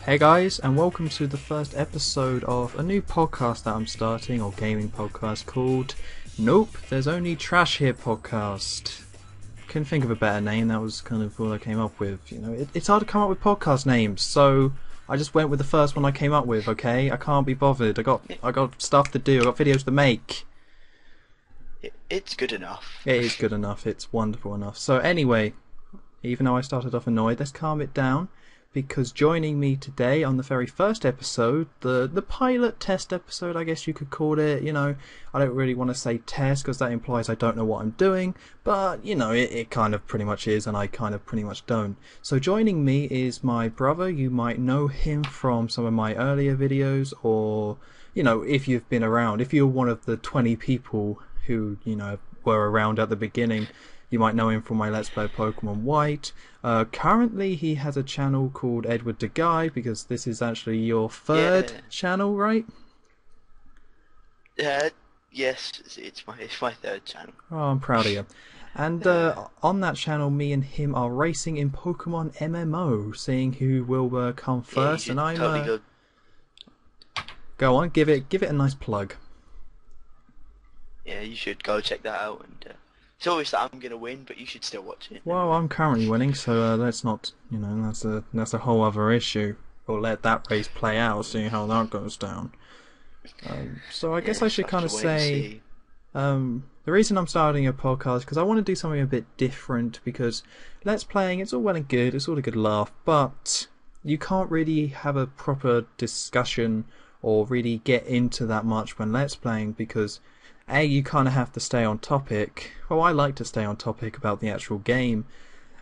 Hey guys, and welcome to the first episode of a new podcast that I'm starting, or gaming podcast, called Nope, There's Only Trash Here podcast. Couldn't think of a better name, that was kind of all I came up with. You know, it's hard to come up with podcast names, so I just went with the first one I came up with, okay? I can't be bothered, I got stuff to do, I got videos to make. It's good enough. It is good enough, it's wonderful enough. So anyway, even though I started off annoyed, let's calm it down. Because joining me today on the very first episode, the pilot test episode, I guess you could call it, you know, I don't really want to say test because that implies I don't know what I'm doing, but, you know, it kind of pretty much is, and I kind of pretty much don't. So joining me is my brother. You might know him from some of my earlier videos, or, you know, if you've been around, if you're one of the 20 people who, you know, were around at the beginning, you might know him from my Let's Play Pokemon White. Currently he has a channel called EdwardDaGuy, because this is actually your third channel, right? Yes, it's my third channel. Oh, I'm proud of you. And on that channel, me and him are racing in Pokemon MMO, seeing who will come first. And I'm totally go on, give it a nice plug. Yeah, you should go check that out. And it's obvious that I'm gonna win, but you should still watch it. Well, I'm currently winning, so let's not, you know, that's a whole other issue. We'll let that race play out, see how that goes down. So I guess I should kind of say, the reason I'm starting a podcast because I want to do something a bit different. Because Let's Playing, it's all well and good, it's all a good laugh, but you can't really have a proper discussion or really get into that much when Let's Playing, because A, you kind of have to stay on topic. Well, I like to stay on topic about the actual game.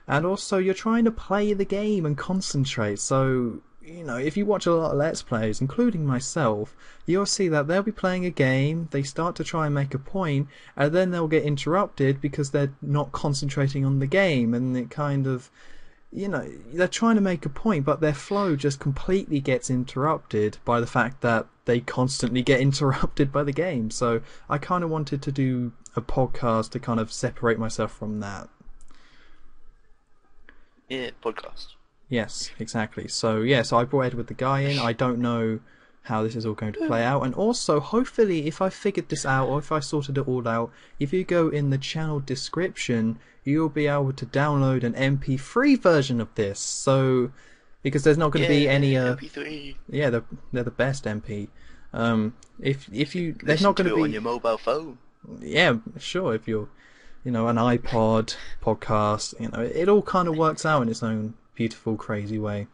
And also, you're trying to play the game and concentrate. So, you know, if you watch a lot of Let's Plays, including myself, you'll see that they'll be playing a game, they start to try and make a point, and then they'll get interrupted because they're not concentrating on the game. And it kind of, you know, they're trying to make a point, but their flow just completely gets interrupted by the fact that they constantly get interrupted by the game. So I kind of wanted to do a podcast to kind of separate myself from that. Yeah, podcast. Yes, exactly. So yeah, so I brought EdwardDaGuy in. I don't know how this is all going to play out, and also hopefully if I figured this out, or if I sorted it all out, if you go in the channel description, you'll be able to download an MP3 version of this. So because there's not going to be any MP3. Yeah, they're the best MP. If you there's Listen not going to to be on your mobile phone. Yeah, sure. If you're, you know, an iPod podcast, you know, it all kind of works out in its own beautiful, crazy way.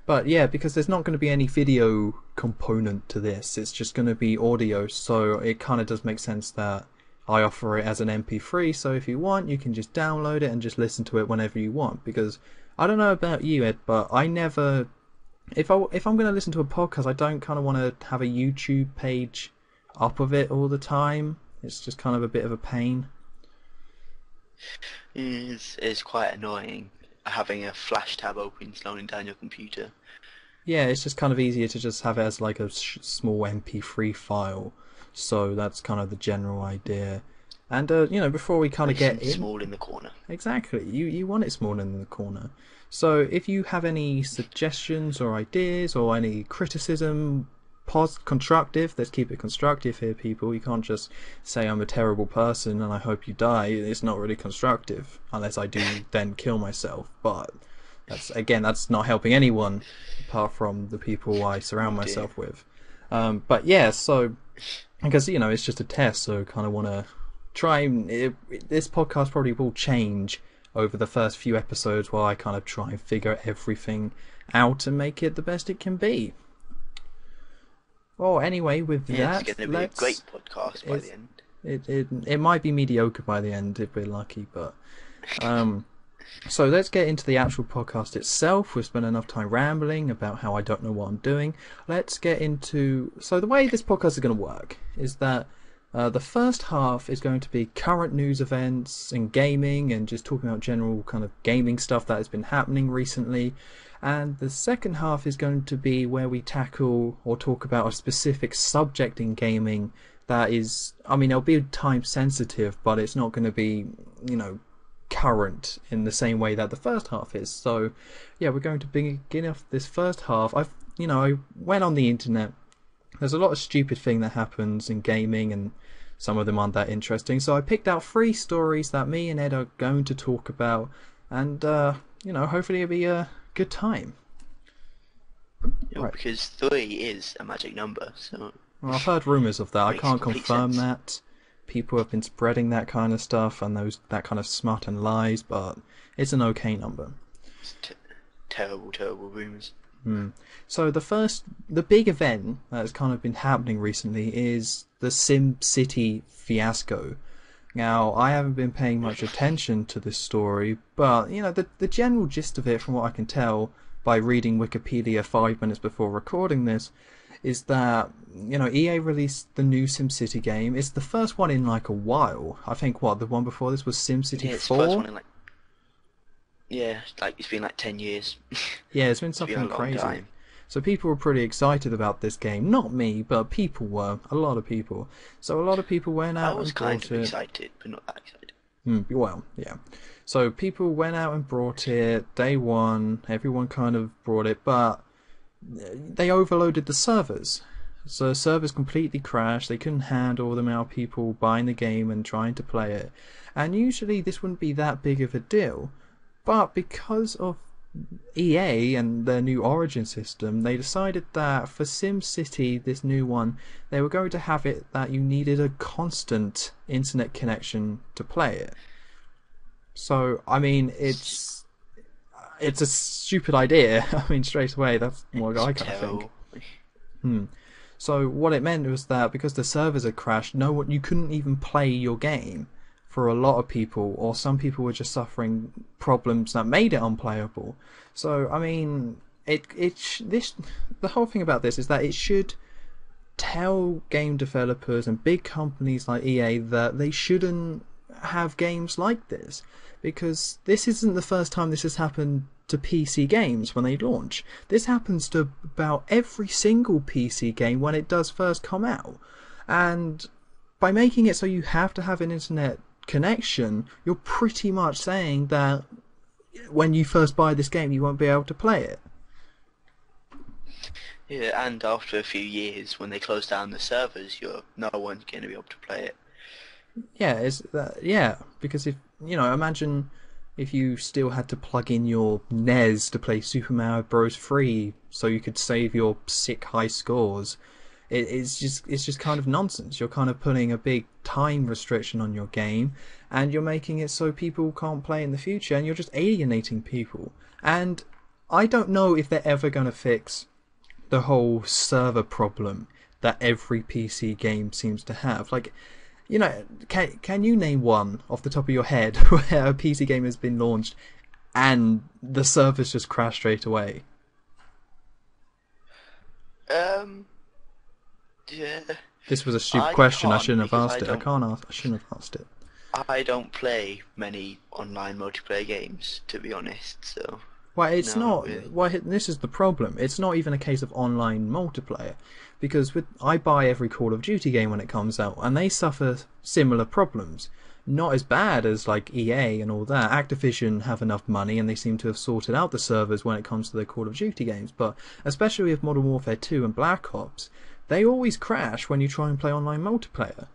But yeah, because there's not going to be any video component to this, it's just going to be audio, so it kind of does make sense that I offer it as an MP3, so if you want, you can just download it and just listen to it whenever you want. Because I don't know about you, Ed, but I never, if I'm going to listen to a podcast, I don't kind of want to have a YouTube page up of it all the time. It's just kind of a bit of a pain. It's quite annoying having a flash tab open slowing down your computer. Yeah, it's just kind of easier to just have it as like a small MP3 file. So that's kind of the general idea. And you know, before we kind of get in, small in the corner. Exactly, you want it small in the corner. So if you have any suggestions or ideas or any criticism, constructive, let's keep it constructive here, people. You can't just say I'm a terrible person and I hope you die. It's not really constructive, unless I do then kill myself. But that's not helping anyone apart from the people I surround myself with. But yeah, so because, you know, it's just a test, so kind of want to try. This podcast probably will change over the first few episodes while I kind of try and figure everything out and make it the best it can be. Well, anyway, with that, it's going to be a great podcast by the end. It might be mediocre by the end if we're lucky, but so let's get into the actual podcast itself. We've spent enough time rambling about how I don't know what I'm doing. Let's get into... So the way this podcast is going to work is that the first half is going to be current news events and gaming and just talking about general kind of gaming stuff that has been happening recently. And the second half is going to be where we tackle or talk about a specific subject in gaming that is... I mean, it'll be time sensitive, but it's not going to be, you know, current in the same way that the first half is. So yeah, we're going to begin off this first half. I went on the internet. There's a lot of stupid thing that happens in gaming, and some of them aren't that interesting. So I picked out 3 stories that me and Ed are going to talk about, and hopefully it'll be a good time. Right. Because 3 is a magic number, so... Well, I've heard rumours of that. I can't confirm sense. that. People have been spreading that kind of stuff and that kind of smut and lies, but it's an okay number. It's terrible rumours. So the big event that has kind of been happening recently is the SimCity fiasco. Now, I haven't been paying much attention to this story, but the general gist of it, from what I can tell by reading Wikipedia 5 minutes before recording this, is that EA released the new SimCity game. It's the first one in like a while. I think the one before this was SimCity 4. It's the first one in it's been like 10 years. Yeah, it's been something crazy. Time. So people were pretty excited about this game. Not me, but people were. A lot of people. So a lot of people went out and bought it. I was kind of excited, but not that excited. Well, yeah. So people went out and brought it. Day one, everyone kind of brought it, but they overloaded the servers. So the servers completely crashed. They couldn't handle the amount of people buying the game and trying to play it. And usually this wouldn't be that big of a deal. But because of EA and their new Origin system, they decided that for SimCity, this new one, they were going to have it that you needed a constant internet connection to play it. So, I mean, it's a stupid idea. I mean, straight away, that's what I kind of think. So what it meant was that because the servers had crashed, you couldn't even play your game for a lot of people, or some people were just suffering problems that made it unplayable. So I mean, the whole thing about this is that it should tell game developers and big companies like EA that they shouldn't have games like this, because this isn't the first time this has happened to PC games when they launch. This happens to about every single PC game when it does first come out, and by making it so you have to have an internet connection, you're pretty much saying that when you first buy this game you won't be able to play it. Yeah, and after a few years, when they close down the servers, no one's going to be able to play it. Yeah, because if imagine if you still had to plug in your NES to play Super Mario Bros. 3 so you could save your sick high scores. It's just kind of nonsense. You're kind of putting a big time restriction on your game, and you're making it so people can't play in the future, and you're just alienating people. And I don't know if they're ever going to fix the whole server problem that every PC game seems to have. Like, can you name one off the top of your head where a PC game has been launched and the servers just crash straight away? Yeah. This was a stupid question. I shouldn't have asked it. I shouldn't have asked it. I don't play many online multiplayer games, to be honest. So. Well, it's not. Really. Well, this is the problem. It's not even a case of online multiplayer, because I buy every Call of Duty game when it comes out, and they suffer similar problems. Not as bad as like EA and all that. Activision have enough money, and they seem to have sorted out the servers when it comes to their Call of Duty games. But especially with Modern Warfare 2 and Black Ops, they always crash when you try and play online multiplayer.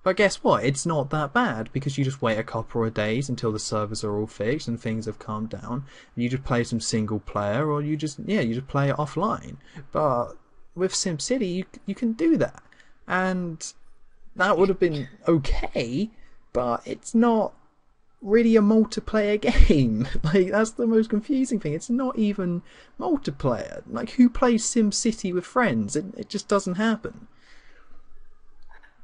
But guess what? It's not that bad, because you just wait a couple of days until the servers are all fixed and things have calmed down. You just play some single player, or you just play it offline. But with SimCity, you can do that, and that would have been okay. But it's not really a multiplayer game. Like, that's the most confusing thing. It's not even multiplayer. Like, who plays SimCity with friends? It just doesn't happen.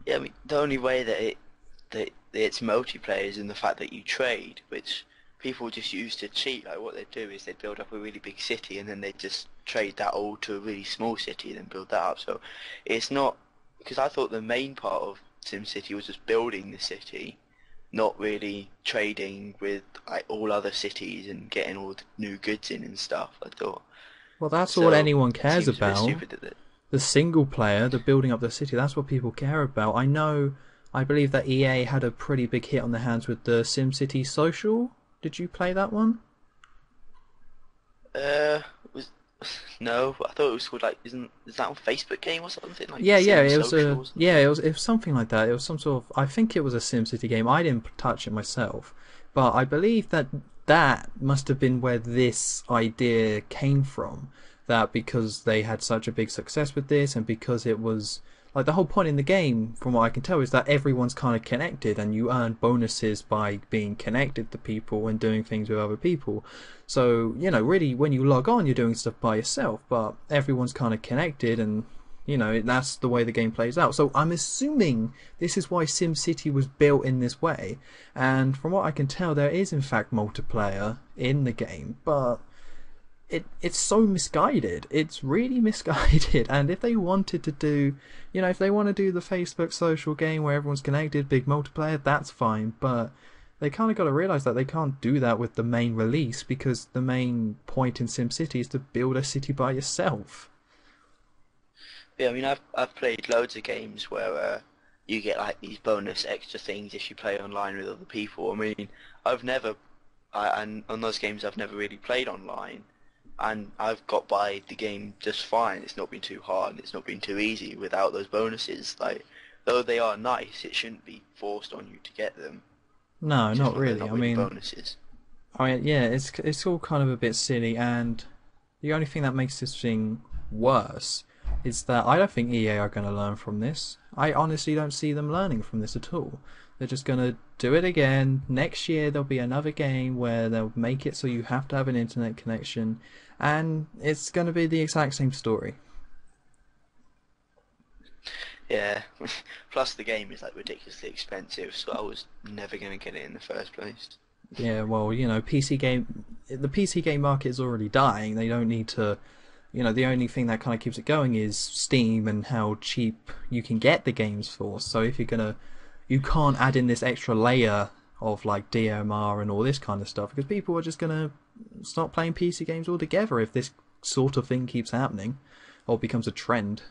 Yeah, I mean, the only way that it's multiplayer is in the fact that you trade, which people just use to cheat. Like, what they do is they build up a really big city, and then they just trade that all to a really small city and then build that up. So it's not, because I thought the main part of SimCity was just building the city, not really trading with like all other cities and getting all the new goods in and stuff. I thought. Well, that's all anyone cares about. The single player, the building up the city, that's what people care about. I believe that EA had a pretty big hit on their hands with the SimCity Social Did you play that one? Was no, I thought it was called like is that on Facebook game or something like Yeah, yeah, Sim it was Social a or yeah, something? it was something like that. It was some sort of I think it was a SimCity game. I didn't touch it myself, but I believe that that must have been where this idea came from. That because they had such a big success with this, and because it was like the whole point in the game, from what I can tell, is that everyone's kind of connected, and you earn bonuses by being connected to people and doing things with other people. So, really, when you log on, you're doing stuff by yourself, but everyone's kind of connected, and that's the way the game plays out. So I'm assuming this is why SimCity was built in this way. And from what I can tell, there is in fact multiplayer in the game, but it's so misguided. It's really misguided. And if they wanted to do, if they want to do the Facebook social game where everyone's connected, big multiplayer, that's fine. But they kind of got to realize that they can't do that with the main release, because the main point in SimCity is to build a city by yourself. Yeah, I mean I've played loads of games where you get like these bonus extra things if you play online with other people. I mean I've never and on those games I've never really played online, and I've got by the game just fine. It's not been too hard, and it's not been too easy without those bonuses. Like, though they are nice, it shouldn't be forced on you to get them. No, It's just not not they're really. not I really mean, bonuses. yeah, it's all kind of a bit silly, and the only thing that makes this thing worse is that I don't think EA are going to learn from this. I honestly don't see them learning from this at all. They're just going to do it again. Next year there'll be another game where they'll make it so you have to have an internet connection, and it's going to be the exact same story. Yeah. Plus the game is like ridiculously expensive, so I was never gonna get it in the first place. Yeah, well, the PC game market is already dying. They don't need to, the only thing that kind of keeps it going is Steam and how cheap you can get the games for. So if you can't add in this extra layer of like DMR and all this kind of stuff, because people are just gonna stop playing PC games altogether if this sort of thing keeps happening or becomes a trend.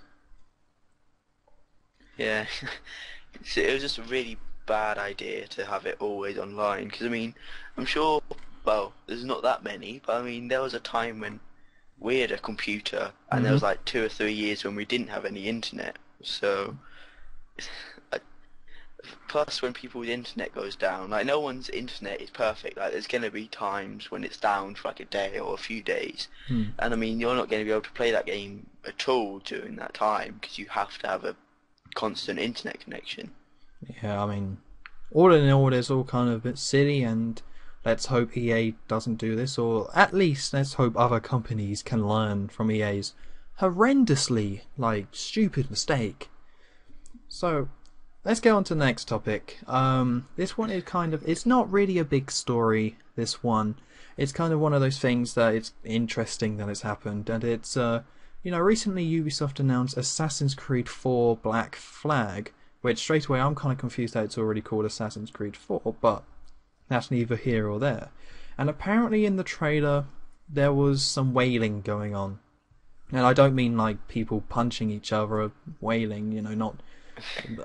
Yeah. So it was just a really bad idea to have it always online. Because I mean, I'm sure. Well, there's not that many, but I mean, there was a time when we had a computer, and there Hmm. was like 2 or 3 years when we didn't have any internet. So, I- plus when people's internet goes down, like no one's internet is perfect. Like there's gonna be times when it's down for like a day or a few days, Hmm. and I mean, you're not gonna be able to play that game at all during that time because you have to have a constant internet connection. Yeah, I mean, all in all, it's all kind of a bit silly, and let's hope EA doesn't do this, or at least let's hope other companies can learn from EA's horrendously, stupid mistake. So, let's get on to the next topic. This one is it's not really a big story, this one. It's kind of one of those things that it's interesting that it's happened, and recently Ubisoft announced Assassin's Creed 4 Black Flag, which straight away I'm kind of confused that it's already called Assassin's Creed 4, but that's neither here or there. And apparently in the trailer there was some wailing going on. And I don't mean like people punching each other or wailing, not.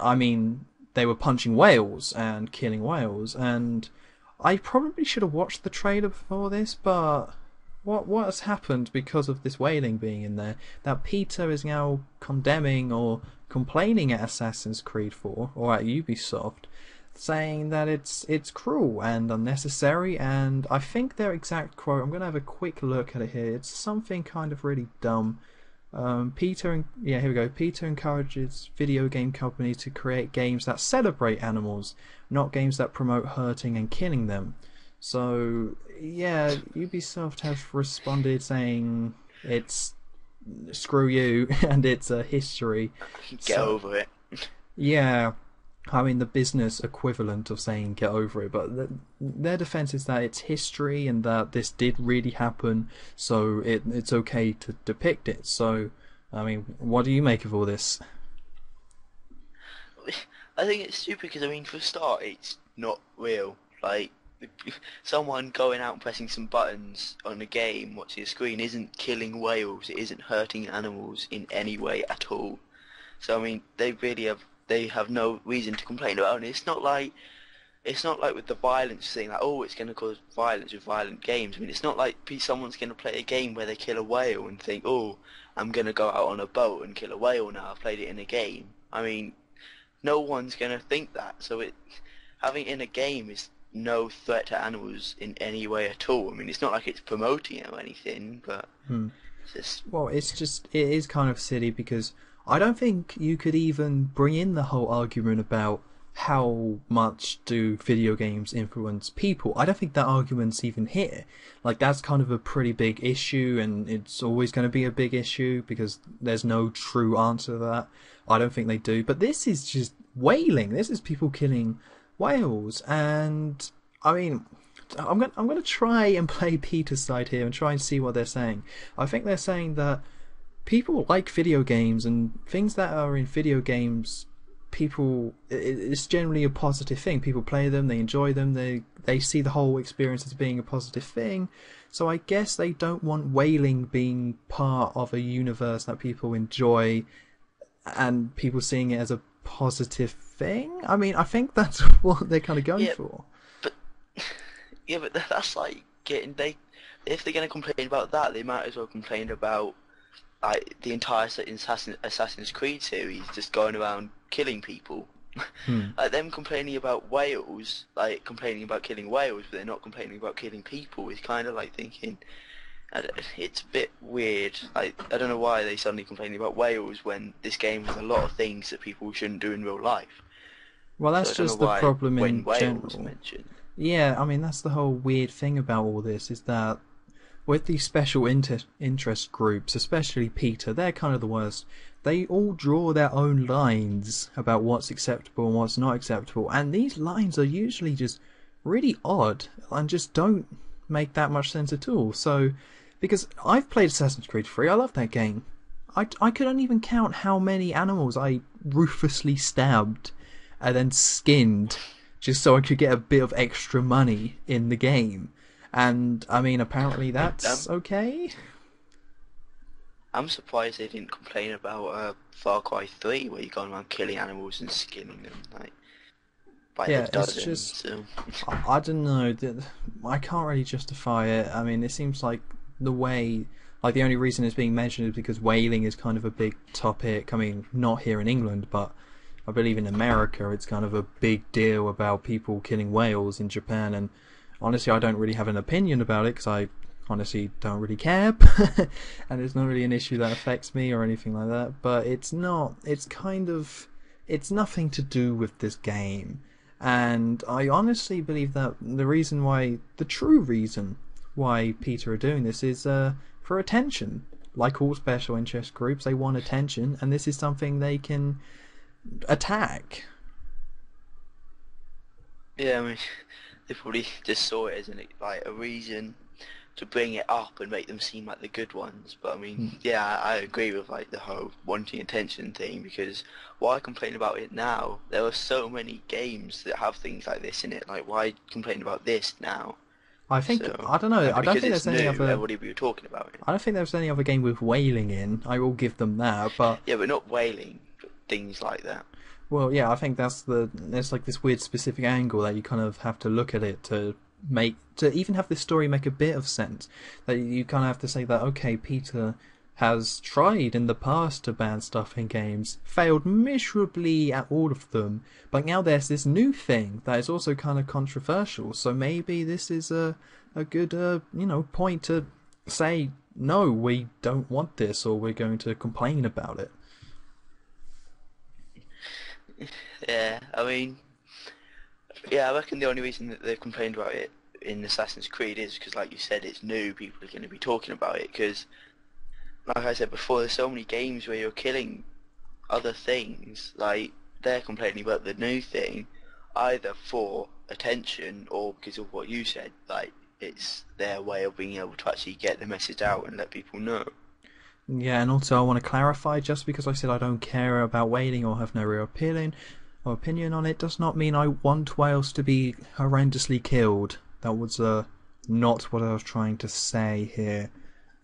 I mean, they were punching whales and killing whales, and I probably should have watched the trailer before this, but what has happened because of this whaling being in there that PETA is now condemning or complaining at Assassin's Creed 4 or at Ubisoft, saying that it's cruel and unnecessary, and I think their exact quote, I'm going to have a quick look at it here, it's something kind of really dumb. Yeah, here we go. PETA encourages video game companies to create games that celebrate animals, not games that promote hurting and killing them. So, yeah, Ubisoft have responded saying it's screw you and it's a history. Get So, over it. yeah, I mean the business equivalent of saying get over it, but their defense is that it's history and that this did really happen, so it's okay to depict it. So, I mean, what do you make of all this? I think it's stupid because I mean, for a start, it's not real. Like someone going out and pressing some buttons on a game, watching a screen, isn't killing whales. It isn't hurting animals in any way at all. So I mean, they have no reason to complain about it. It's not like it's not like with the violence thing, like, oh, it's going to cause violence with violent games. I mean, it's not like someone's going to play a game where they kill a whale and think, oh, I'm going to go out on a boat and kill a whale now. I've played it in a game. I mean, no one's going to think that. So having it in a game is no threat to animals in any way at all. I mean, it's not like it's promoting it or anything, but it's just... Well, it is kind of silly because I don't think you could even bring in the whole argument about how much do video games influence people. I don't think that argument's even here. Like, that's kind of a pretty big issue, and it's always going to be a big issue because there's no true answer to that. I don't think they do. But this is just whaling. This is people killing whales, and I mean, I'm going to try and play PETA's side here and try and see what they're saying. I think they're saying that people like video games, and things that are in video games, it's generally a positive thing. People play them, they enjoy them, they see the whole experience as being a positive thing. So I guess they don't want whaling being part of a universe that people enjoy and people seeing it as a positive thing. I mean, I think that's what they're kind of going for. But that's like if they're going to complain about that, they might as well complain about like the entire Assassin's Creed series just going around killing people. Like them complaining about whales, like complaining about killing whales, but they're not complaining about killing people, is kind of like thinking, it's a bit weird. I don't know why they suddenly complaining about whales when this game has a lot of things that people shouldn't do in real life. Well, that's just the problem in general. Mentioned. Yeah, I mean, that's the whole weird thing about all this, is that with these special interest groups, especially PETA, they're kind of the worst. They all draw their own lines about what's acceptable and what's not acceptable, and these lines are usually just really odd and just don't make that much sense at all. So, because I've played Assassin's Creed 3, I love that game. I couldn't even count how many animals I ruthlessly stabbed and then skinned just so I could get a bit of extra money in the game. And, I mean, apparently that's okay. I'm surprised they didn't complain about Far Cry 3, where you're going around killing animals and skinning them, like, by the dozen. It's just, so. I don't know, I can't really justify it. I mean, it seems like the only reason it's being mentioned is because whaling is kind of a big topic. I mean, not here in England, but I believe in America it's kind of a big deal about people killing whales in Japan, and honestly, I don't really have an opinion about it because I honestly don't really care, and it's not really an issue that affects me or anything like that. But it's nothing to do with this game, and I honestly believe that the true reason why PETA are doing this is for attention. Like all special interest groups, they want attention, and this is something they can attack. Yeah, I mean, they probably just saw it as like a reason to bring it up and make them seem like the good ones. But I mean, yeah, I agree with like the whole wanting attention thing, because why complain about it now? There are so many games that have things like this in it. Like, why complain about this now? I don't know. I don't think there's any other. Everybody will be talking about it. I don't think there's any other game with whaling in. I will give them that, but yeah, but not whaling, but things like that. Well, yeah, I think there's like this weird specific angle that you kind of have to look at it to even have this story make a bit of sense. That you kind of have to say that, okay, PETA has tried in the past to ban stuff in games, failed miserably at all of them, but now there's this new thing that is also kind of controversial, so maybe this is a good point to say, no, we don't want this, or we're going to complain about it. Yeah, I mean, yeah, I reckon the only reason that they've complained about it in Assassin's Creed is because, like you said, it's new, people are going to be talking about it, because like I said before, there's so many games where you're killing other things, like they're complaining about the new thing, either for attention or because of what you said, like it's their way of being able to actually get the message out and let people know. Yeah, and also I want to clarify, just because I said I don't care about whaling or have no real opinion on it, does not mean I want whales to be horrendously killed. That was not what I was trying to say here.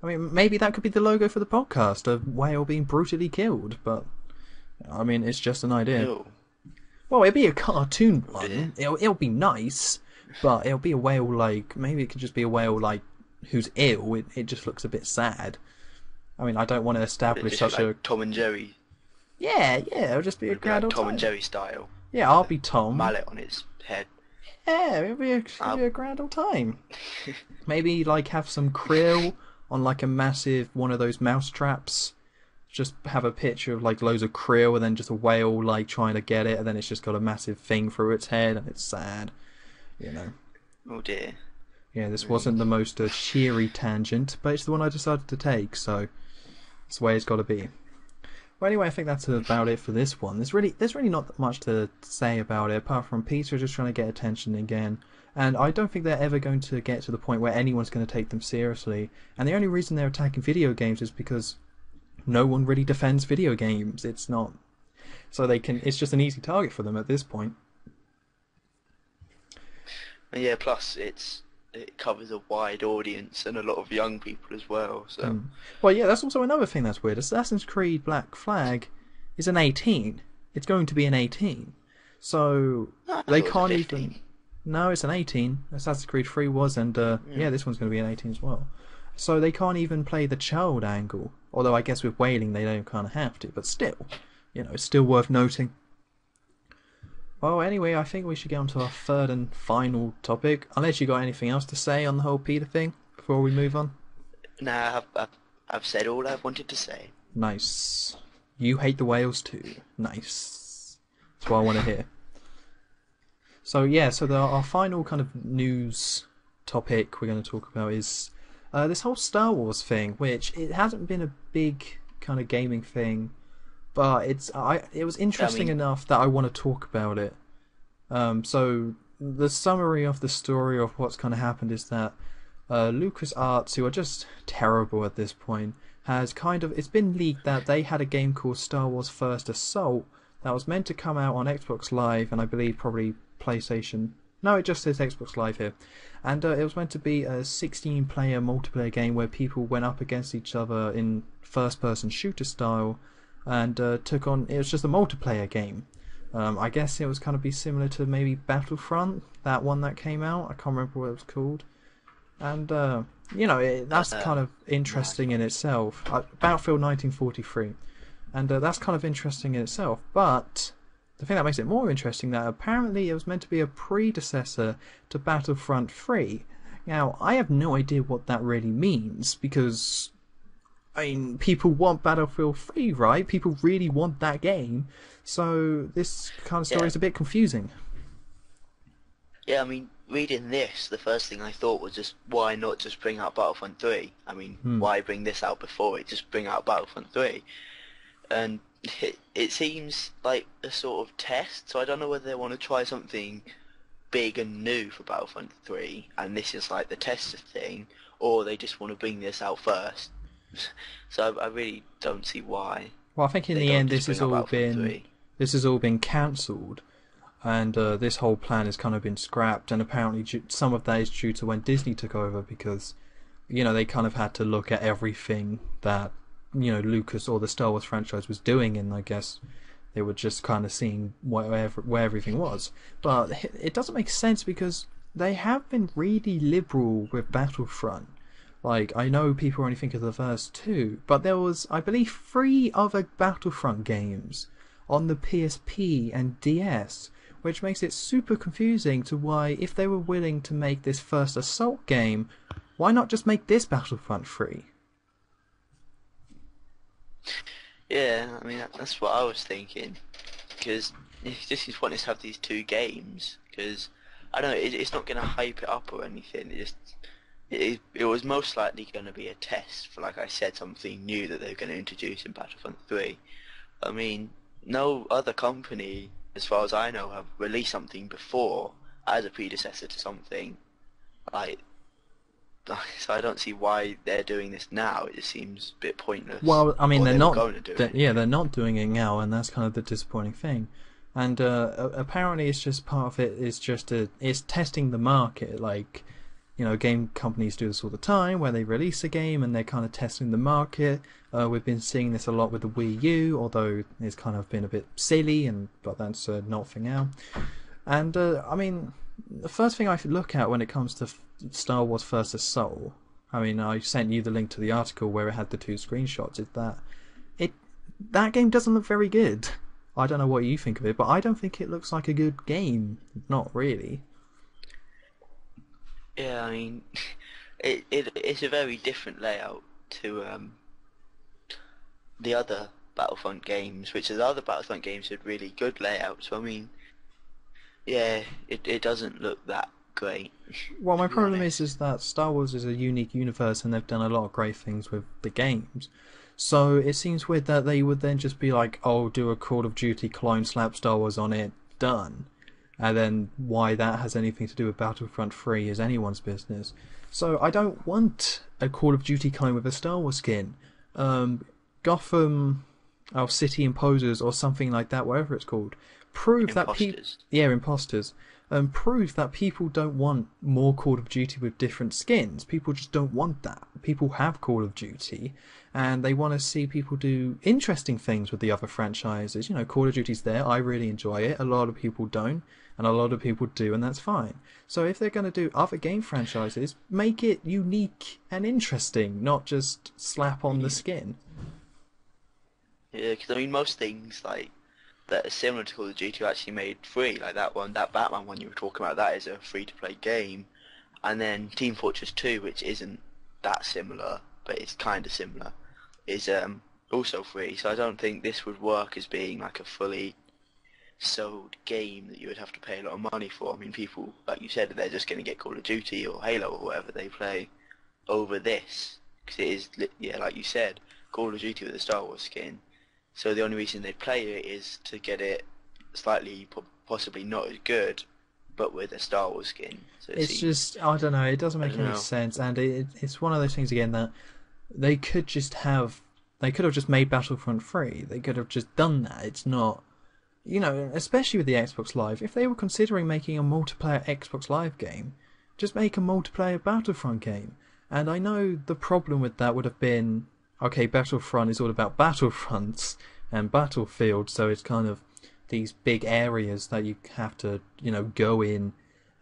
I mean, maybe that could be the logo for the podcast, a whale being brutally killed, but I mean, it's just an idea. Ew. Well, it'll be a cartoon Oh dear. one. It'll be nice, but it'll be a whale like maybe it could just be a whale like who's ill. It just looks a bit sad. I mean, I don't want to Would it establish just be such like a Tom and Jerry? yeah. It'll just be a Would it be grand like old Tom and time. Jerry style? Yeah, With I'll a be Tom. mallet on his head. Yeah, it'll be Uh, a grand old time. Maybe like have some krill on like a massive one of those mouse traps. Just have a picture of like loads of krill and then just a whale like trying to get it, and then it's just got a massive thing through its head, and it's sad. You know. oh dear. Yeah, this Really? wasn't the most cheery tangent, but it's the one I decided to take, so it's the way it's got to be. Well, anyway, I think that's about it for this one. There's really not much to say about it, apart from PETA just trying to get attention again. And I don't think they're ever going to get to the point where anyone's going to take them seriously. And the only reason they're attacking video games is because no one really defends video games. It's not, so they can. It's just an easy target for them at this point. And yeah, plus it covers a wide audience and a lot of young people as well. So Well, yeah, that's also another thing that's weird. Assassin's Creed Black Flag is an 18. It's going to be an 18. So I they thought it was can't 15. even. No, it's an 18. Assassin's Creed 3 was, and yeah, this one's going to be an 18 as well. So they can't even play the child angle. Although I guess with whaling they don't kind of have to, but still, it's still worth noting. Well, anyway, I think we should get on to our third and final topic. Unless you got anything else to say on the whole PETA thing before we move on. Nah, I've said all I wanted to say. Nice. You hate the whales too. Nice. That's what I want to hear. So yeah, our final kind of news topic we're going to talk about is this whole Star Wars thing, which it hasn't been a big kind of gaming thing, but it was interesting enough that I want to talk about it. So the summary of the story of what's kind of happened is that LucasArts, who are just terrible at this point, it's been leaked that they had a game called Star Wars First Assault that was meant to come out on Xbox Live and I believe probably PlayStation. No, it just says Xbox Live here. And it was meant to be a 16-player multiplayer game where people went up against each other in first-person shooter style and took on... It was just a multiplayer game. I guess it was kind of be similar to maybe Battlefront, that one that came out. I can't remember what it was called. And, that's kind of interesting in itself. Battlefield 1943. And that's kind of interesting in itself. But the thing that makes it more interesting that apparently it was meant to be a predecessor to Battlefront 3. Now, I have no idea what that really means because, I mean, people want Battlefield 3, right? People really want that game. So this kind of story is a bit confusing. Yeah, I mean, reading this, the first thing I thought was just, why not just bring out Battlefront 3? I mean, why bring this out before it? Just bring out Battlefront 3. And it seems like a sort of test, so I don't know whether they want to try something big and new for Battlefront 3, and this is like the tester thing, or they just want to bring this out first. So I really don't see why. Well, I think in the end this has all been cancelled, and this whole plan has kind of been scrapped, and apparently some of that is due to when Disney took over because, they kind of had to look at everything that, Lucas or the Star Wars franchise was doing, and I guess they were just kind of seeing where everything was. But it doesn't make sense because they have been really liberal with Battlefront. Like, I know people only think of the first two, but there was, I believe, 3 other Battlefront games on the PSP and DS, which makes it super confusing to why, if they were willing to make this First Assault game, why not just make this Battlefront 3? Yeah, I mean, that's what I was thinking. Because if this is wanting to have these 2 games, because, I don't know, it's not going to hype it up or anything, it was most likely going to be a test for, like I said, something new that they're going to introduce in Battlefront 3. I mean, no other company, as far as I know, have released something before as a predecessor to something. So I don't see why they're doing this now. It just seems a bit pointless. Well, I mean, they're not doing it now, and that's kind of the disappointing thing. And apparently, it's just part of it is just it's testing the market. Like, game companies do this all the time, where they release a game and they're kind of testing the market. We've been seeing this a lot with the Wii U, although it's kind of been a bit silly, but that's not for now. And I mean, the first thing I should look at when it comes to Star Wars vs. Soul, I mean, I sent you the link to the article where it had the 2 screenshots, is that that game doesn't look very good. I don't know what you think of it, but I don't think it looks like a good game. Not really. Yeah, I mean, it's a very different layout to the other Battlefront games, which the other Battlefront games had really good layouts. So I mean, yeah, it doesn't look that great. Well, my problem is that Star Wars is a unique universe, and they've done a lot of great things with the games. So it seems weird that they would then just be like, "Oh, do a Call of Duty clone, slap Star Wars on it, done." And then why that has anything to do with Battlefront 3 is anyone's business. So I don't want a Call of Duty clone with a Star Wars skin. Gotham, City Imposers, or something like that, whatever it's called. Prove that people, imposters. Prove that people don't want more Call of Duty with different skins. People just don't want that. People have Call of Duty, and they want to see people do interesting things with the other franchises. Call of Duty's there. I really enjoy it. A lot of people don't, and a lot of people do, and that's fine. So if they're going to do other game franchises, make it unique and interesting, not just slap on the skin. Yeah, because I mean, most things like that are similar to Call of Duty are actually made free. Like that Batman one you were talking about, that is a free-to-play game. And then Team Fortress 2, which isn't that similar, but it's kind of similar, is also free. So I don't think this would work as being like a fully sold game that you would have to pay a lot of money for. I mean, people, like you said, they're just going to get Call of Duty or Halo or whatever they play over this. Because it is, yeah, like you said, Call of Duty with a Star Wars skin. So the only reason they play it is to get it slightly, possibly not as good, but with a Star Wars skin. So it's just, I don't know, it doesn't make any sense, and it's one of those things again that they could have just made Battlefront 3. They could have just done that. It's not, especially with the Xbox Live, if they were considering making a multiplayer Xbox Live game, just make a multiplayer Battlefront game. And I know the problem with that would have been, okay, Battlefront is all about battlefronts and battlefields, so it's kind of these big areas that you have to, go in,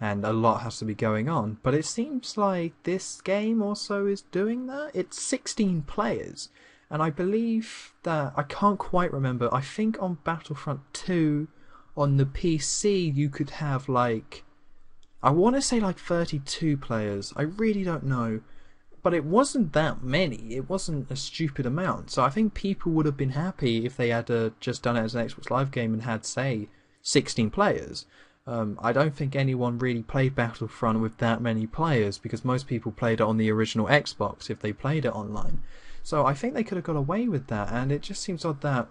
and a lot has to be going on. But it seems like this game also is doing that. It's 16 players, and I believe that, I can't quite remember, I think on Battlefront 2, on the PC, you could have I want to say 32 players, I really don't know. But it wasn't that many. It wasn't a stupid amount. So I think people would have been happy if they had just done it as an Xbox Live game and had, say, 16 players. I don't think anyone really played Battlefront with that many players, because most people played it on the original Xbox if they played it online. So I think they could have got away with that, and it just seems odd that...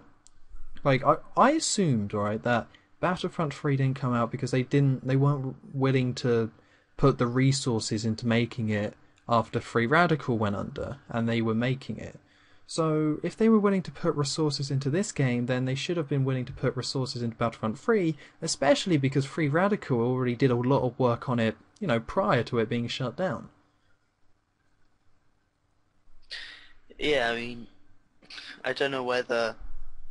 I assumed, right, that Battlefront 3 didn't come out because they weren't willing to put the resources into making it after Free Radical went under, and they were making it. So if they were willing to put resources into this game, then they should have been willing to put resources into Battlefront 3, especially because Free Radical already did a lot of work on it, prior to it being shut down. Yeah, I mean, I don't know whether...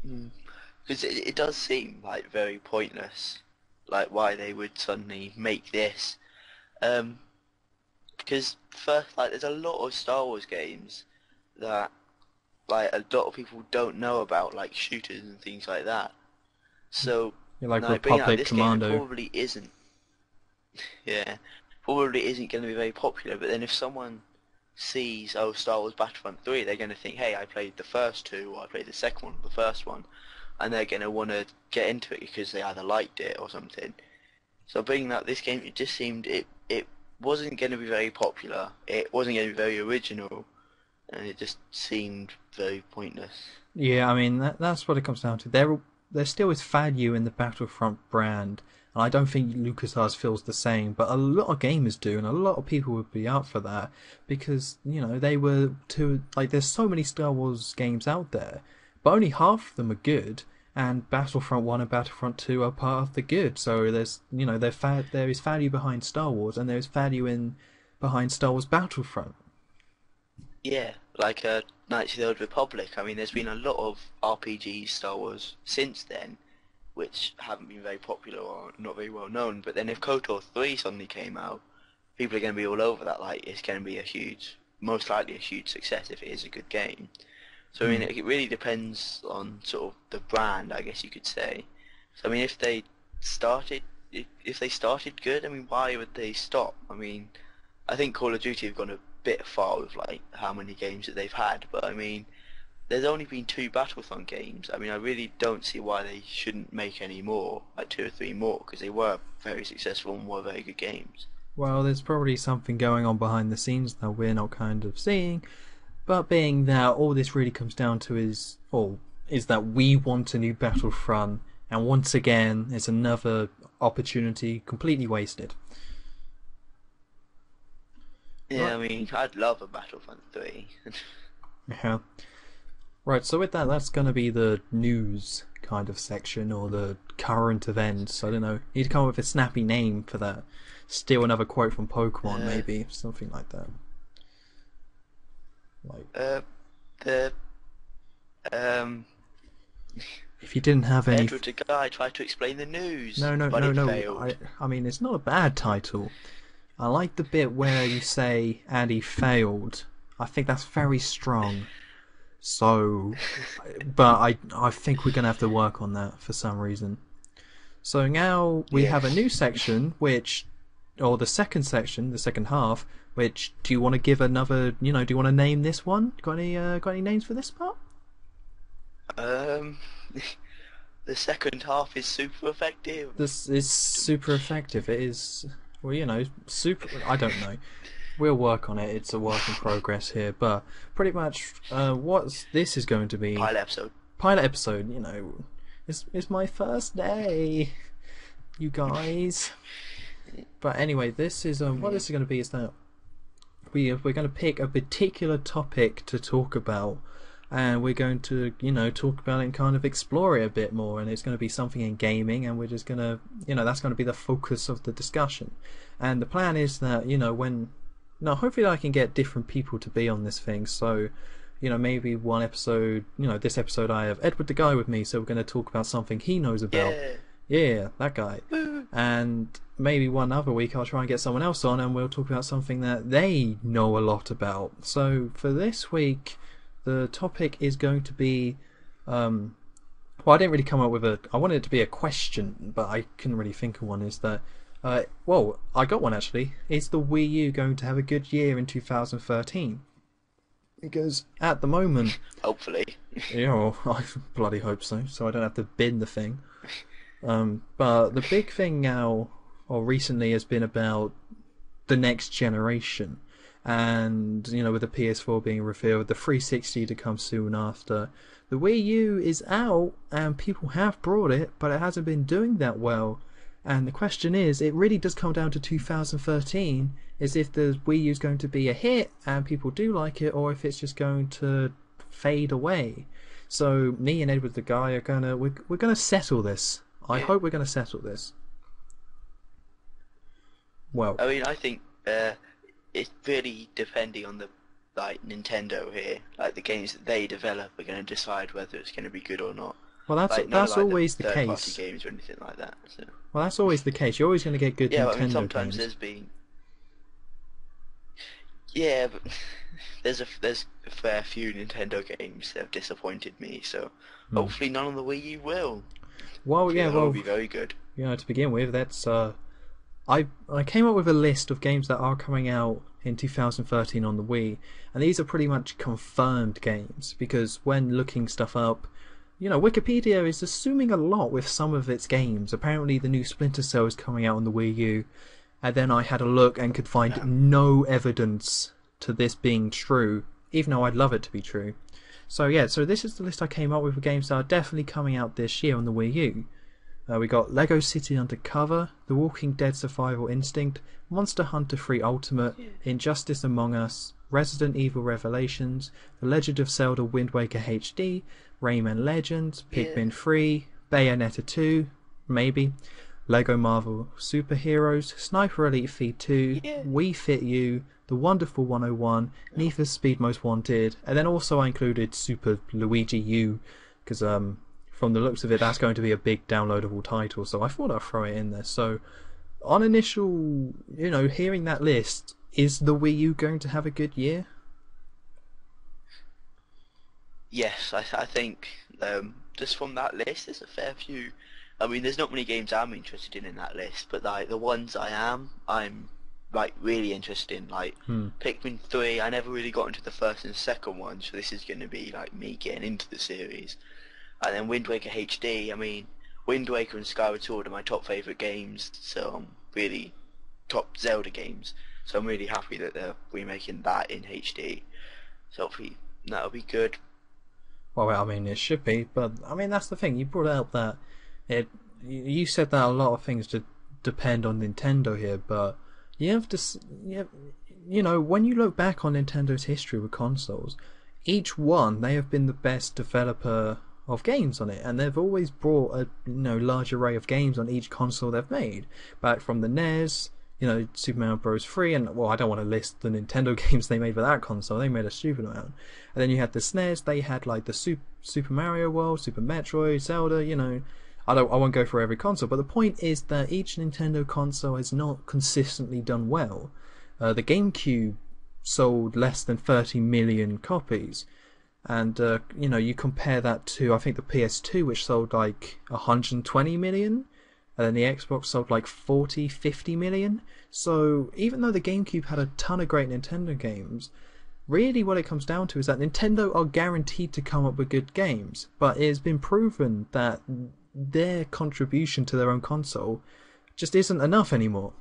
Because it does seem, very pointless, why they would suddenly make this. Because first, there's a lot of Star Wars games that, a lot of people don't know about, shooters and things like that. So, Republic this Commando. game probably isn't. Yeah, probably isn't going to be very popular. But then if someone sees, Star Wars Battlefront 3, they're going to think, hey, I played the first two, or I played the second one, or the first one, and they're going to want to get into it because they either liked it or something. So bringing out this game, it just seemed it wasn't going to be very popular, it wasn't going to be very original, and it just seemed very pointless. Yeah, I mean, that's what it comes down to. There still is value in the Battlefront brand, and I don't think LucasArts feels the same, but a lot of gamers do, and a lot of people would be up for that, because, they were there's so many Star Wars games out there, but only half of them are good, and Battlefront 1 and Battlefront 2 are part of the good. So there's, there is value behind Star Wars, and there's value in behind Star Wars Battlefront. Yeah, like Knights of the Old Republic. I mean, there's been a lot of RPGs Star Wars since then, which haven't been very popular or not very well known. But then if KOTOR 3 suddenly came out, people are going to be all over that. Like, it's going to be most likely a huge success if it is a good game. So I mean, it really depends on sort of the brand, I guess you could say. So I mean, if they started good, I mean, why would they stop? I mean, I think Call of Duty have gone a bit far with like how many games that they've had, but I mean, there's only been 2 Battlefront games. I mean, I really don't see why they shouldn't make any more, like 2 or 3 more, because they were very successful and were very good games. Well, there's probably something going on behind the scenes that we're not kind of seeing, but being that all this really comes down to is that we want a new Battlefront, and once again, it's another opportunity completely wasted. Yeah, I mean, I'd love a Battlefront 3. Yeah. Right, so with that, that's going to be the news kind of section, or the current events. I don't know. You need to come up with a snappy name for that. Steal another quote from Pokemon, maybe. Something like that. Like, if you didn't have any... EdwardDaGuy tried to explain the news, No. failed. I mean, it's not a bad title. I like the bit where you say, and he failed. I think that's very strong. So, but I think we're going to have to work on that for some reason. So now we have a new section, or the second section, the second half, which, do you want to give another, do you want to name this one? Got any names for this part? The second half is super effective. This is super effective. It is, well, super, I don't know. We'll work on it. It's a work in progress here, but pretty much what this is going to be... Pilot episode, it's my first day, you guys. But anyway, this is what this is going to be is that we're going to pick a particular topic to talk about, and we're going to talk about it and kind of explore it a bit more, and it's going to be something in gaming, and we're just going to that's going to be the focus of the discussion. And the plan is that hopefully I can get different people to be on this thing. So maybe one episode, this episode I have EdwardDaGuy with me, so we're going to talk about something he knows about. Yeah, that guy. And maybe one other week I'll try and get someone else on, and we'll talk about something that they know a lot about. So for this week, the topic is going to be, well, I didn't really come up with I wanted it to be a question, but I couldn't really think of one. Is that, well, I got one actually. Is the Wii U going to have a good year in 2013? Because at the moment... Hopefully. I bloody hope so I don't have to bin the thing. But the big thing now, or recently, has been about the next generation. And, with the PS4 being revealed, the 360 to come soon after. The Wii U is out, and people have brought it, but it hasn't been doing that well. And the question is, it really does come down to 2013, is if the Wii U is going to be a hit, and people do like it, or if it's just going to fade away. So, me and EdwardDaGuy are we're gonna settle this. I hope we're going to settle this. Well, I mean, I think it's really depending on the Nintendo here. Like the games that they develop are going to decide whether it's going to be good or not. Well, that's always the case. Third-party games or anything like that. So. Well, that's always the case. You're always going to get good Nintendo I mean, sometimes games. there's been. Yeah, but there's a fair few Nintendo games that have disappointed me. So hopefully none on the Wii U will. Well, yeah, will be very good. To begin with, that's I came up with a list of games that are coming out in 2013 on the Wii, and these are pretty much confirmed games, because when looking stuff up, Wikipedia is assuming a lot with some of its games. Apparently the new Splinter Cell is coming out on the Wii U, and then I had a look and could find no evidence to this being true, even though I'd love it to be true. So this is the list I came up with games that are definitely coming out this year on the Wii U. We got Lego City Undercover, The Walking Dead Survival Instinct, Monster Hunter 3 Ultimate, Injustice Among Us, Resident Evil Revelations, The Legend of Zelda Wind Waker HD, Rayman Legends, Pikmin 3, Bayonetta 2, maybe, Lego Marvel Superheroes, Sniper Elite Feed 2, Yeah. Wii Fit U, The Wonderful 101, Need for Speed Most Wanted, and then also I included Super Luigi U, because from the looks of it, that's going to be a big downloadable title, so I thought I'd throw it in there. So, on initial, hearing that list, is the Wii U going to have a good year? Yes, I think just from that list, there's a fair few. I mean, there's not many games I'm interested in that list, but like the ones I'm like really interested in. Like Hmm. Pikmin 3, I never really got into the first and second one, so this is going to be like me getting into the series. And then Wind Waker HD. I mean, Wind Waker and Skyward Sword are my top favorite games, so I'm really top Zelda games. So I'm really happy that they're remaking that in HD. So hopefully that'll be good. Well, I mean, it should be, but I mean, that's the thing. You brought out that it. You said that a lot of things depend on Nintendo here, but you have to. When you look back on Nintendo's history with consoles, each one they have been the best developer of games on it, and they've always brought a large array of games on each console they've made. Back from the NES, Super Mario Bros. 3, and well, I don't want to list the Nintendo games they made for that console. They made a stupid amount. And then you had the SNES. They had like the Super Mario World, Super Metroid, Zelda. I won't go for every console, but the point is that each Nintendo console has not consistently done well. The GameCube sold less than 30 million copies. And you compare that to I think the PS2, which sold like 120 million, and then the Xbox sold like 40, 50 million. So even though the GameCube had a ton of great Nintendo games, really what it comes down to is that Nintendo are guaranteed to come up with good games, but it has been proven that their contribution to their own console just isn't enough anymore.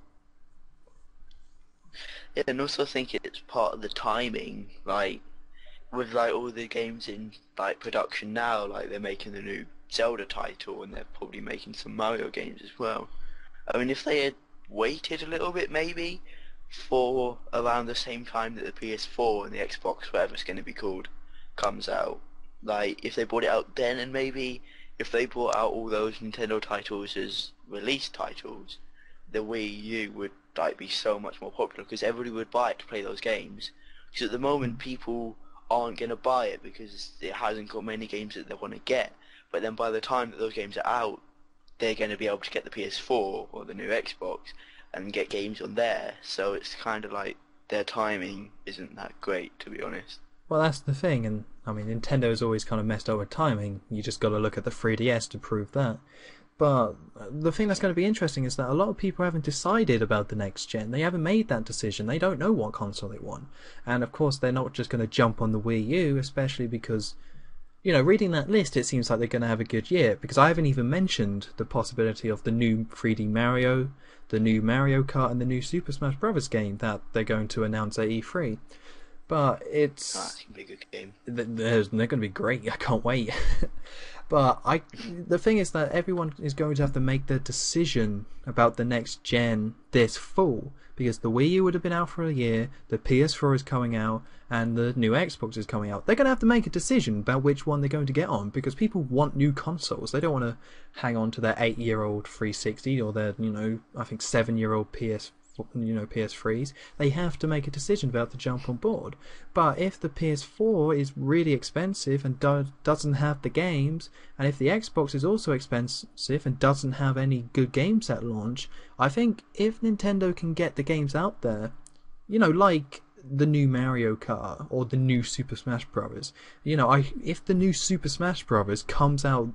Yeah, and also I think it's part of the timing, like with like all the games in like production now, like they're making the new Zelda title and they're probably making some Mario games as well. I mean, if they had waited a little bit maybe for around the same time that the PS4 and the Xbox, whatever it's going to be called, comes out, like if they brought it out then, and maybe if they brought out all those Nintendo titles as release titles, the Wii U would like be so much more popular because everybody would buy it to play those games. Because at the moment people aren't going to buy it because it hasn't got many games that they want to get. But then by the time that those games are out, they're going to be able to get the PS4 or the new Xbox and get games on there. So it's kind of like their timing isn't that great, to be honest. Well, that's the thing, and I mean, Nintendo's always kind of messed up with timing. You just got to look at the 3DS to prove that. But the thing that's going to be interesting is that a lot of people haven't decided about the next gen. They haven't made that decision. They don't know what console they want. And of course, they're not just going to jump on the Wii U, especially because, reading that list, it seems like they're going to have a good year. Because I haven't even mentioned the possibility of the new 3D Mario, the new Mario Kart, and the new Super Smash Bros. Game that they're going to announce at E3. But it's That's a big good game. they're going to be great. I can't wait. But the thing is that everyone is going to have to make their decision about the next gen this fall, because the Wii U would have been out for a year, the PS4 is coming out, and the new Xbox is coming out. They're going to have to make a decision about which one they're going to get on, because people want new consoles. They don't want to hang on to their 8-year-old 360 or their I think 7-year-old PS3s. They have to make a decision about to jump on board. But if the PS4 is really expensive and doesn't have the games, and if the Xbox is also expensive and doesn't have any good games at launch, I think if Nintendo can get the games out there, like the new Mario Kart or the new Super Smash Bros. If the new Super Smash Bros. Comes out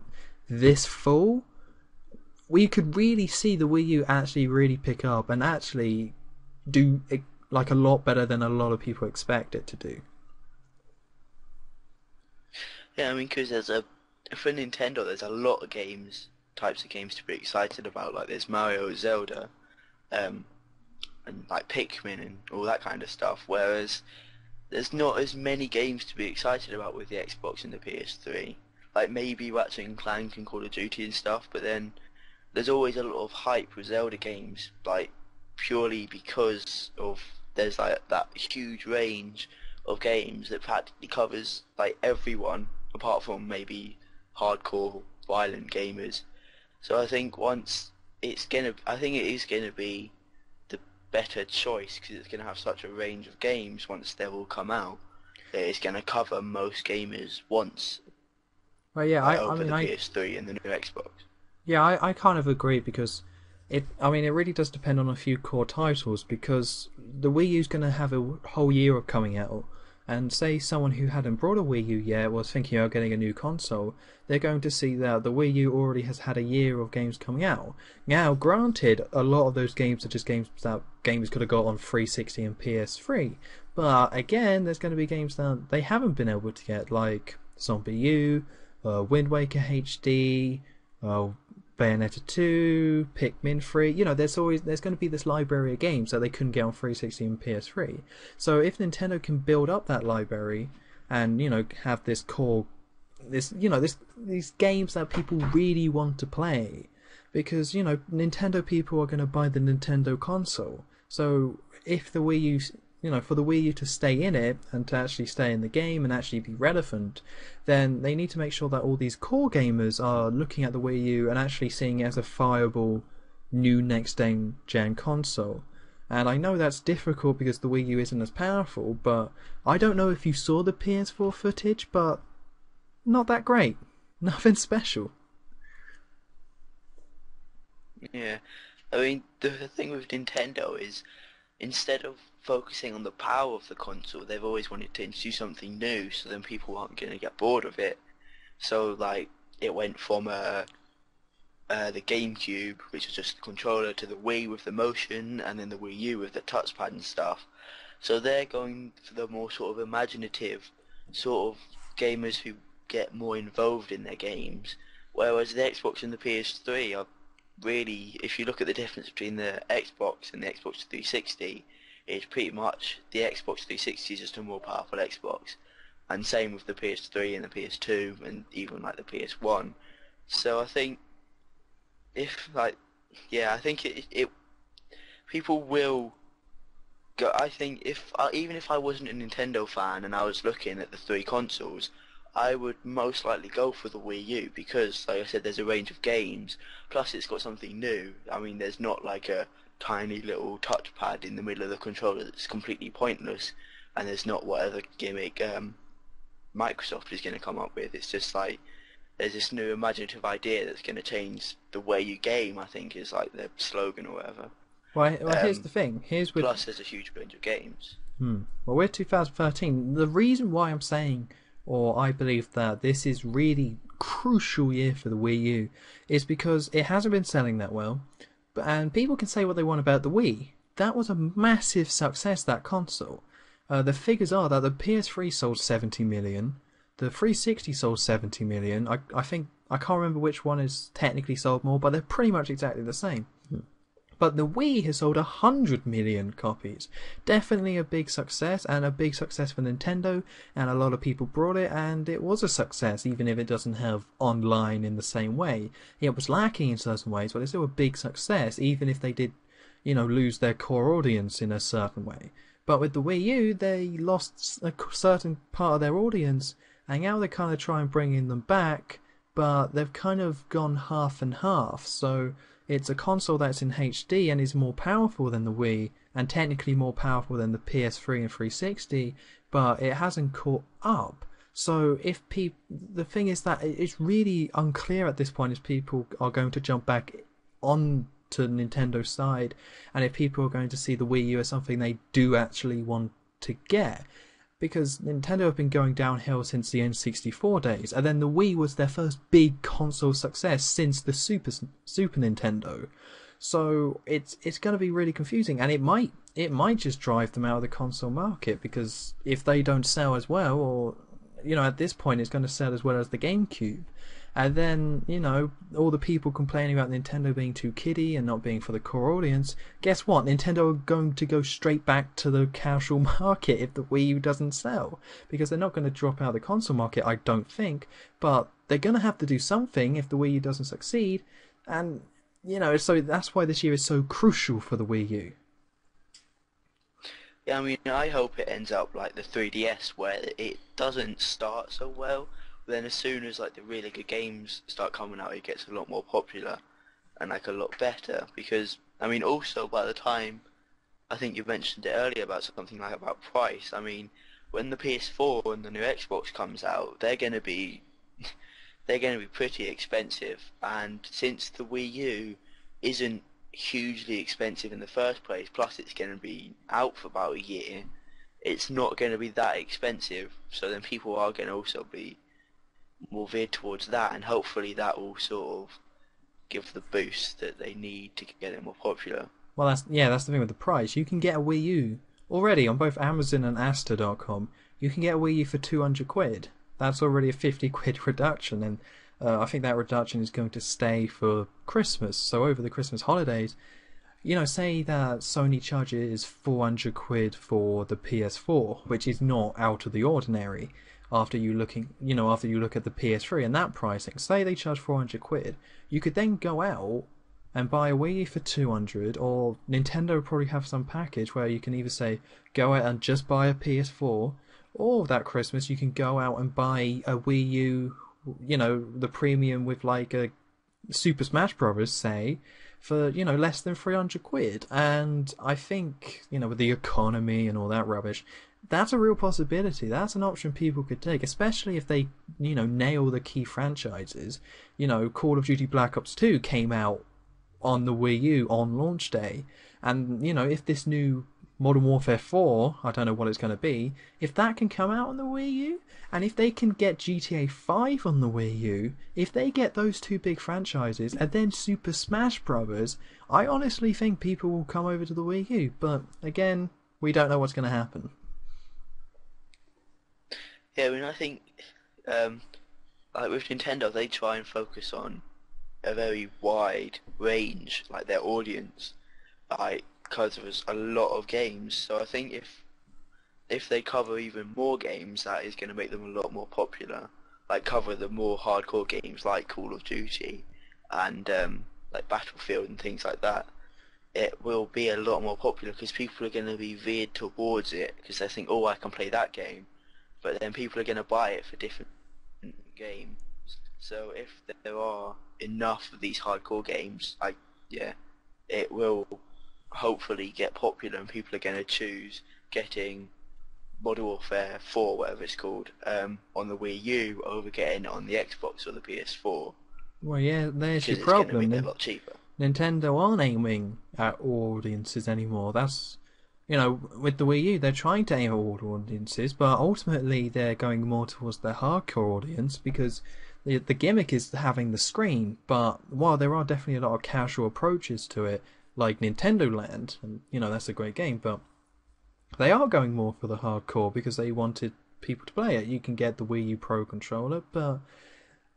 this fall, we could really see the Wii U actually really pick up and actually do like a lot better than a lot of people expect it to do. Yeah, I mean, because for Nintendo, there's a lot of types of games to be excited about. Like there's Mario, Zelda, um, and like Pikmin and all that kind of stuff. Whereas there's not as many games to be excited about with the Xbox and the PS3. Like maybe Ratchet and Clank and Call of Duty and stuff, but then there's always a lot of hype with Zelda games, like purely because of there's like that huge range of games that practically covers like everyone apart from maybe hardcore violent gamers. So I think once I think it is gonna be the better choice because it's gonna have such a range of games once they all come out that it's gonna cover most gamers once, Well, yeah, like I over mean, the PS3 and the new Xbox. I kind of agree because I mean, it really does depend on a few core titles because the Wii U's going to have a whole year of coming out, and say someone who hadn't brought a Wii U yet was thinking of getting a new console, they're going to see that the Wii U already has had a year of games coming out. Now, granted, a lot of those games are just games that gamers could have got on 360 and PS3, but again, there's going to be games that they haven't been able to get, like Zombie U, Wind Waker HD, uh, Bayonetta 2, Pikmin 3. You know, there's going to be this library of games that they couldn't get on 360 and PS3. So if Nintendo can build up that library and, you know, have this core, these games that people really want to play, because, you know, Nintendo people are going to buy the Nintendo console. So if the Wii U, you know, for the Wii U to stay in it and to actually stay in the game and actually be relevant, then they need to make sure that all these core gamers are looking at the Wii U and actually seeing it as a viable new next-gen console. And I know that's difficult because the Wii U isn't as powerful, but I don't know if you saw the PS4 footage, but not that great. Nothing special. Yeah, I mean the thing with Nintendo is instead of focusing on the power of the console, they've always wanted to introduce something new, so then people aren't going to get bored of it. So like it went from the GameCube, which was just a controller, to the Wii with the motion, and then the Wii U with the touchpad and stuff. So they're going for the more sort of imaginative sort of gamers who get more involved in their games, whereas the Xbox and the PS3 are really, if you look at the difference between the Xbox and the Xbox 360, it's pretty much the Xbox 360 is just a more powerful Xbox, and same with the PS3 and the PS2 and even like the PS1. So I think if like, yeah, I think it people will go. I think if even if I wasn't a Nintendo fan and I was looking at the three consoles, I would most likely go for the Wii U because, like I said, there's a range of games. Plus, it's got something new. I mean, there's not like a tiny little touchpad in the middle of the controller that's completely pointless, and there's not whatever gimmick Microsoft is going to come up with. It's just like there's this new imaginative idea that's going to change the way you game. I think is like the slogan or whatever. Well, here's the thing. Plus, there's a huge range of games. Well, we're 2013. The reason why I'm saying, or I believe that this is really crucial year for the Wii U, is because it hasn't been selling that well, and people can say what they want about the Wii. That was a massive success, that console. The figures are that the PS3 sold 70 million, the 360 sold 70 million. I think I can't remember which one is technically sold more, but they're pretty much exactly the same. But the Wii has sold 100 million copies. Definitely a big success, and a big success for Nintendo, and a lot of people brought it, and it was a success, even if it doesn't have online in the same way. It was lacking in certain ways, but it's still a big success, even if they did, you know, lose their core audience in a certain way. But with the Wii U, they lost a certain part of their audience, and now they're kind of trying bringing them back, but they've kind of gone half and half, so it's a console that's in HD and is more powerful than the Wii, and technically more powerful than the PS3 and 360, but it hasn't caught up. So if the thing is that it's really unclear at this point if people are going to jump back on to Nintendo's side, and if people are going to see the Wii U as something they do actually want to get. Because Nintendo have been going downhill since the N64 days, and then the Wii was their first big console success since the Super Nintendo. So it's going to be really confusing, and it might just drive them out of the console market, because if they don't sell as well, or you know, at this point it's going to sell as well as the GameCube. And then, you know, all the people complaining about Nintendo being too kiddie and not being for the core audience, guess what? Nintendo are going to go straight back to the casual market if the Wii U doesn't sell. Because they're not going to drop out of the console market, I don't think. But they're going to have to do something if the Wii U doesn't succeed. And, you know, so that's why this year is so crucial for the Wii U. Yeah, I mean, I hope it ends up like the 3DS, where it doesn't start so well, but then as soon as like the really good games start coming out, it gets a lot more popular. and like a lot better. Because I mean, also by the time I think you mentioned it earlier about something like about price. I mean, when the PS4 and the new Xbox comes out, they're going to be pretty expensive. And since the Wii U isn't hugely expensive in the first place, plus it's going to be out for about a year, it's not going to be that expensive. So then people are going to also be more veered towards that, and hopefully that will sort of give the boost that they need to get it more popular. Well, that's the thing with the price. You can get a Wii U already on both Amazon and Asta.com. You can get a Wii U for 200 quid. That's already a 50 quid reduction, and I think that reduction is going to stay for Christmas. So over the Christmas holidays, say that Sony charges 400 quid for the PS4, which is not out of the ordinary. After you look at the PS3 and that pricing, say they charge 400 quid, you could then go out and buy a Wii U for 200, or Nintendo will probably have some package where you can either say go out and just buy a PS4, or that Christmas you can go out and buy a Wii U, the premium with like a Super Smash Bros. Say, for less than 300 quid. And I think with the economy and all that rubbish, that's a real possibility. That's an option people could take, especially if they nail the key franchises. Call of Duty Black Ops 2 came out on the Wii U on launch day, and if this new Modern Warfare 4, I don't know what it's going to be, if that can come out on the Wii U, and if they can get GTA 5 on the Wii U, if they get those two big franchises, and then Super Smash Bros., I honestly think people will come over to the Wii U. But again, we don't know what's going to happen. Yeah, I mean, I think like with Nintendo, they try and focus on a very wide range, like their audience, like because there's a lot of games. So I think if they cover even more games, that is going to make them a lot more popular. Like cover the more hardcore games like Call of Duty and like Battlefield and things like that. It will be a lot more popular because people are going to be veered towards it because they think, oh, I can play that game. But then people are going to buy it for different games. So if there are enough of these hardcore games, it will hopefully get popular, and people are going to choose getting Modern Warfare 4, whatever it's called, on the Wii U over getting it on the Xbox or the PS4. Well, yeah, there's your Because it's problem. going to be a lot cheaper. Nintendo aren't aiming at audiences anymore. That's with the Wii U, they're trying to aim at all audiences, but ultimately they're going more towards the hardcore audience because the gimmick is having the screen. But while there are definitely a lot of casual approaches to it, like Nintendo Land, and that's a great game, but they are going more for the hardcore because they wanted people to play it. You can get the Wii U Pro controller, but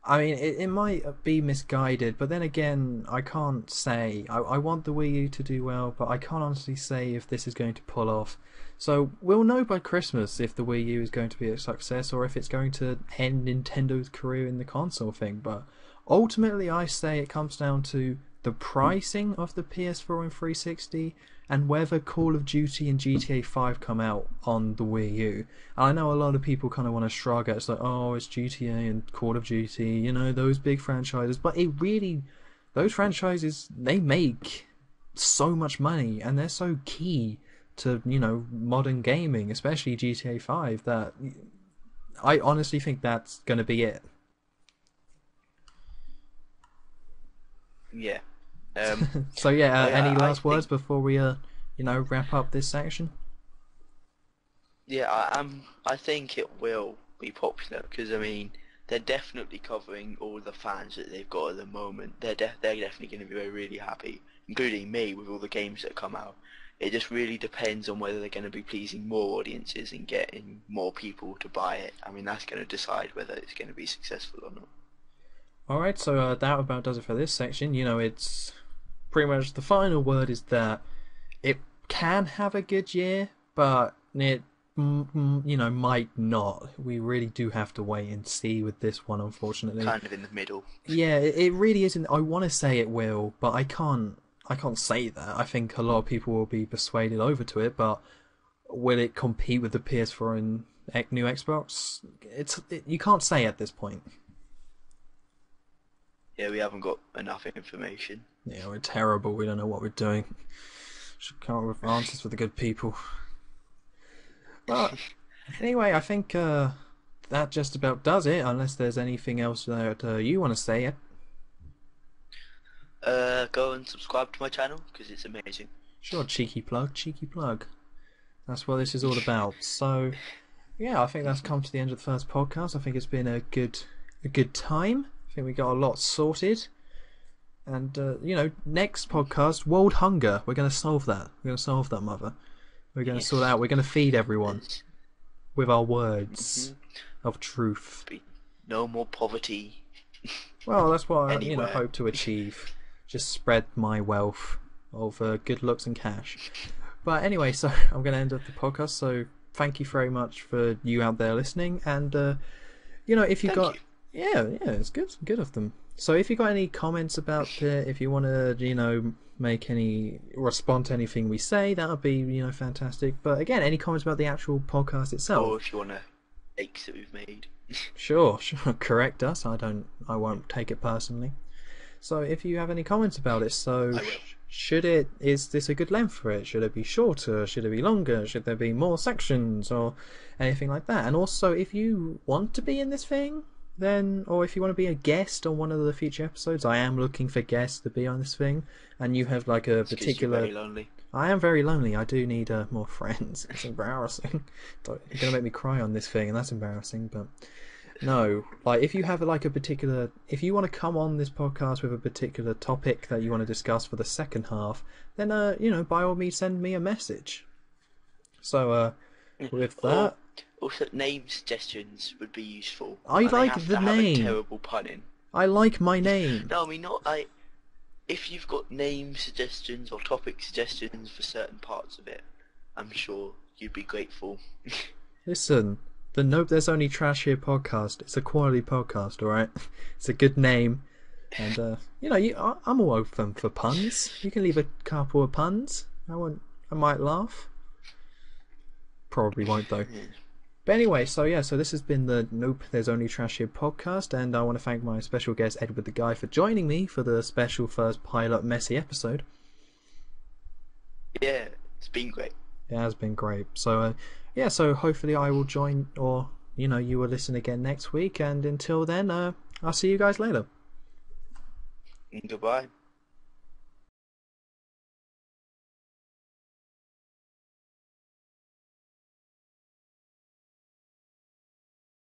I mean, it might be misguided, but then again, I can't say. I want the Wii U to do well, but I can't honestly say if this is going to pull off. So we'll know by Christmas if the Wii U is going to be a success or if it's going to end Nintendo's career in the console thing. But ultimately, I say it comes down to the pricing of the PS4 and 360 and whether Call of Duty and GTA 5 come out on the Wii U. I know a lot of people kind of want to shrug at it, it's like, oh, it's GTA and Call of Duty, those big franchises, but those franchises, they make so much money and they're so key to, modern gaming, especially GTA 5, that I honestly think that's going to be it. Yeah. So yeah, any last words before we wrap up this section? Yeah, I think it will be popular because I mean they're definitely covering all the fans that they've got at the moment. They're definitely going to be really happy, including me, with all the games that come out. It just really depends on whether they're going to be pleasing more audiences and getting more people to buy it. I mean, that's going to decide whether it's going to be successful or not. Alright, so that about does it for this section. It's pretty much the final word is that it can have a good year, but it might not. We really do have to wait and see with this one, unfortunately. Kind of in the middle. Yeah, it really isn't. I want to say it will, but I can't say that. I think a lot of people will be persuaded over to it, but will it compete with the PS4 and new Xbox? You can't say at this point. Yeah, we haven't got enough information. Yeah, we're terrible. We don't know what we're doing. Should come up with answers for the good people. Well, anyway, I think that just about does it. Unless there's anything else that you want to say. Go and subscribe to my channel because it's amazing. Sure, cheeky plug, cheeky plug. That's what this is all about. So, yeah, I think that's come to the end of the first podcast. I think it's been a good time. I think we got a lot sorted. And next podcast, world hunger. We're going to solve that. We're going to solve that, mother. We're going to sort it out. We're going to feed everyone with our words of truth. No more poverty. Well, that's what I Anywhere. hope to achieve. Just spread my wealth of good looks and cash. But anyway, so I'm going to end up the podcast. So thank you very much for you out there listening. And if you got, yeah, it's good of them. So if you got any comments about it, if you want to, respond to anything we say, that would be, fantastic. But again, any comments about the actual podcast itself? Or if you want to mistakes that we've made. Sure, correct us. I won't take it personally. So if you have any comments about it, so is this a good length for it? Should it be shorter? Should it be longer? Should there be more sections or anything like that? And also, if you want to be in this thing, or if you want to be a guest on one of the future episodes, I am looking for guests to be on this thing, and you have like a particular. You're very lonely. I am very lonely. I do need more friends. It's embarrassing. You're gonna make me cry on this thing, and that's embarrassing. But no, like if you have if you want to come on this podcast with a particular topic that you want to discuss for the second half, then by all means send me a message. So with that. Also, name suggestions would be useful. I like the name. Have a terrible pun in. I like my name. No, I mean not like. If you've got name suggestions or topic suggestions for certain parts of it, I'm sure you'd be grateful. Listen, the Nope There's Only Trash Here podcast. It's a quality podcast, alright? It's a good name. And, I'm all open for puns. You can leave a couple of puns. I might laugh. Probably won't, though. But anyway, so this has been the Nope There's Only Trash Here podcast, and I want to thank my special guest EdwardDaGuy for joining me for the special first pilot messy episode. Yeah, it's been great. It has been great. So, so hopefully I will join, or, you will listen again next week, and until then, I'll see you guys later. Goodbye.